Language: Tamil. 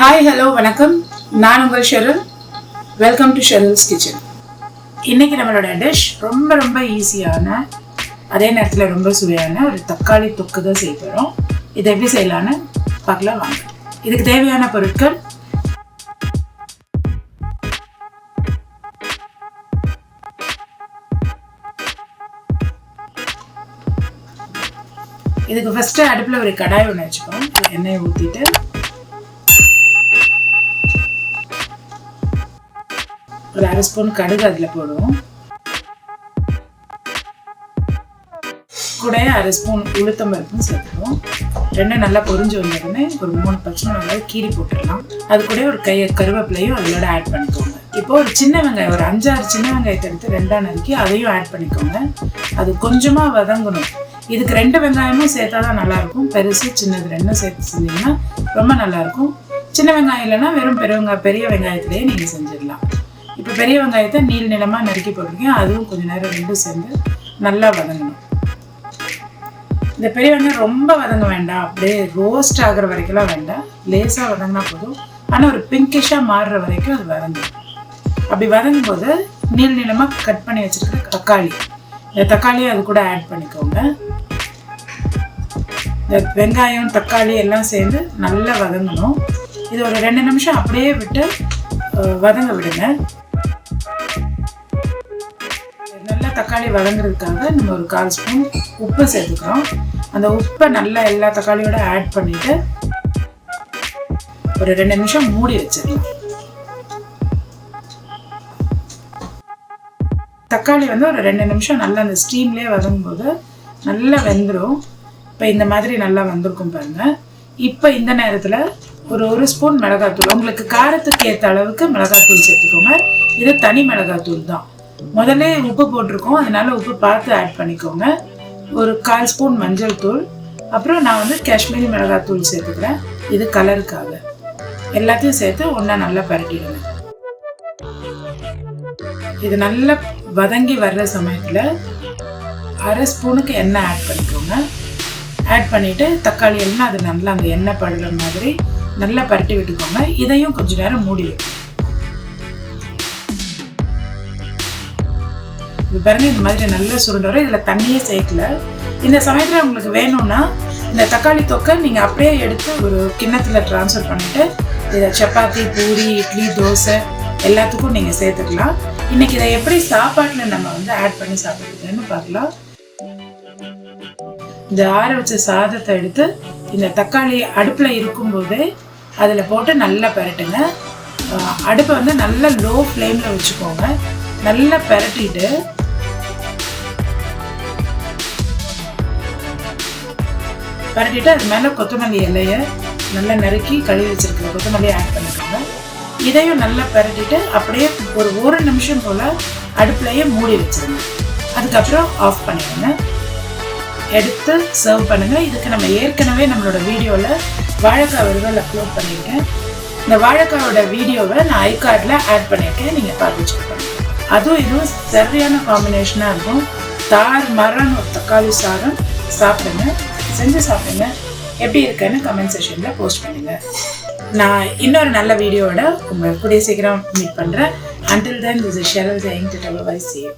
ஹாய் ஹலோ வணக்கம், நான் உங்கள் Sheryl. Welcome to Sheryl's kitchen. இன்றைக்கி நம்மளோட டிஷ் ரொம்ப ஈஸியான, அதே நேரத்தில் ரொம்ப சுவையான ஒரு தக்காளி தொக்கு தான் செய்ய போகிறோம். இதை எப்படி செய்யலான்னு பார்க்கலாம் வாங்க. இதுக்கு தேவையான பொருட்கள்: இதுக்கு ஃபஸ்ட்டு அடுப்பில் ஒரு கடாய் ஒன்று வச்சுப்போம். எண்ணெயை ஊற்றிட்டு ஒரு 1/2 ஸ்பூன் கடுகு அதில் போடுவோம். கூட 1/2 ஸ்பூன் உளுத்தம் பருப்பும் சேர்த்துக்குவோம். ரெண்டும் நல்லா பொரிஞ்சு வந்ததுன்னு ஒரு 3 பச்சை மிளகாய் கீரி போட்டுடலாம். அது கூட ஒரு கருவேப்பிலையும் அதோட ஆட் பண்ணிக்கோங்க. இப்போ ஒரு சின்ன வெங்காயம், ஒரு 5-6 சின்ன வெங்காயத்தை எடுத்து 2ஆக நறுக்கி அதையும் ஆட் பண்ணிக்கோங்க. அது கொஞ்சமாக வதங்கணும். இதுக்கு 2 வெங்காயமும் சேர்த்தா தான் நல்லாயிருக்கும். பெருசு சின்னது ரெண்டும் சேர்த்து செஞ்சீங்கன்னா ரொம்ப நல்லாயிருக்கும். சின்ன வெங்காயம் இல்லைன்னா வெறும் பெரிய வெங்காயத்திலேயே நீங்கள் செஞ்சிடலாம். இப்போ பெரிய வெங்காயத்தை நீளமாக நறுக்கி போட்டிருக்கேன். அதுவும் கொஞ்சம் நேரம் ரெண்டும் சேர்ந்து நல்லா வதங்கணும். இந்த பெரிய வெங்காயம் ரொம்ப வதங்க வேண்டாம், அப்படியே ரோஸ்ட் ஆகிற வரைக்கும்லாம் வேண்டாம். லேசாக வதங்கினா போதும். ஆனால் ஒரு பிங்கிஷாக மாறுற வரைக்கும் அது வதங்கும். அப்படி வதங்கும் போது நீளமாக கட் பண்ணி வச்சுருக்கிற தக்காளி, இந்த தக்காளியை அது கூட ஆட் பண்ணிக்கோங்க. இந்த வெங்காயம் தக்காளி எல்லாம் சேர்ந்து நல்லா வதங்கணும். இது ஒரு 2 நிமிஷம் அப்படியே விட்டு வதங்க விடுங்க. நல்லா தக்காளி வதங்குறதுக்காக நம்ம ஒரு 1/4 ஸ்பூன் உப்பு சேர்த்துக்கிறோம். அந்த உப்பை நல்லா எல்லா தக்காளியோட ஆட் பண்ணிட்டு ஒரு 2 நிமிஷம் மூடி வச்சிடலாம். தக்காளி ஒரு 2 நிமிஷம் நல்லா அந்த ஸ்டீம்லேயே வதங்கும் போது நல்லா வெந்துடும். இப்போ இந்த மாதிரி நல்லா வந்திருக்கும் பாருங்க. இப்போ இந்த நேரத்தில் ஒரு ஸ்பூன் மிளகாத்தூள், உங்களுக்கு காரத்துக்கு ஏற்ற அளவுக்கு மிளகாத்தூள் சேர்த்துக்கோங்க. இது தனி மிளகாத்தூள் தான். முதல்ல உப்பு போட்டிருக்கோம், அதனால உப்பு பார்த்து ஆட் பண்ணிக்கோங்க. ஒரு 1/4 ஸ்பூன் மஞ்சள் தூள், அப்புறம் நான் காஷ்மீரி மிளகாத்தூள் சேர்த்துக்கிறேன். இது கலருக்காக. எல்லாத்தையும் சேர்த்து ஒன்றா நல்லா பரட்டிடுங்க. இது நல்லா வதங்கி வர்ற சமயத்தில் 1/2 ஸ்பூனுக்கு எண்ணெய் ஆட் பண்ணிக்கோங்க. ஆட் பண்ணிவிட்டு தக்காளி எல்லாம் அது நல்லா அந்த எண்ணெய் படுற மாதிரி நல்லா பரட்டி விட்டுக்கோங்க. இதையும் கொஞ்சம் நேரம் மூடி வைக்கணும். இது பாருங்க, இந்த மாதிரி நல்லா சுருண்டு வரும். இதில் தண்ணியே சேர்க்கல. இந்த சமயத்தில் உங்களுக்கு வேணும்னா இந்த தக்காளி தொக்கை நீங்கள் அப்படியே எடுத்து ஒரு கிண்ணத்தில் ட்ரான்ஸ்ஃபர் பண்ணிவிட்டு இதை சப்பாத்தி, பூரி, இட்லி, தோசை எல்லாத்துக்கும் நீங்கள் சேர்த்துக்கலாம். இன்றைக்கி இதை எப்படி சாப்பாட்டில் நம்ம ஆட் பண்ணி சாப்பிடுறதுன்னு பார்க்கலாம். இந்த ஆற வச்ச சாதத்தை எடுத்து இந்த தக்காளி அடுப்பில் இருக்கும்போதே அதில் போட்டு நல்லா பரட்டுங்க. அடுப்பை நல்லா லோ ஃப்ளேமில் வச்சுக்கோங்க. நல்லா பரட்டிட்டு அது மேலே கொத்தமல்லி இலையை நல்லா நறுக்கி கழுவி வச்சிருக்கிற கொத்தமல்லியை ஆட் பண்ணிக்கோங்க. இதையும் நல்லா பரட்டிட்டு அப்படியே ஒரு 1 நிமிஷம் போல் அடுப்புலையே மூடி வச்சிருங்க. அதுக்கப்புறம் ஆஃப் பண்ணிடுங்க. எடுத்து சர்வ் பண்ணுங்கள். இதுக்கு நம்ம ஏற்கனவே நம்மளோட வீடியோவில் வாழைக்காய் வறுவல் அப்லோட் பண்ணியிருக்கேன். இந்த வாழைக்காயோட வீடியோவை நான் ஐகார்டில் ஆட் பண்ணியிருக்கேன், நீங்கள் பார்த்து செக் பண்ணுங்கள். அதுவும் இதுவும் சரியான காம்பினேஷனாக இருக்கும். தார் மரம் ஒரு தக்காளி சாதம் சாப்பிடுங்க, செஞ்சு சாப்பிடுங்க. எப்படி இருக்குன்னு கமெண்ட் செக்ஷனில் போஸ்ட் பண்ணுங்கள். நான் இன்னொரு நல்ல வீடியோவோட உங்களை கூடிய சீக்கிரம் மீட் பண்ணுறேன். Until then, this is Sheryl saying, "Bye, see you."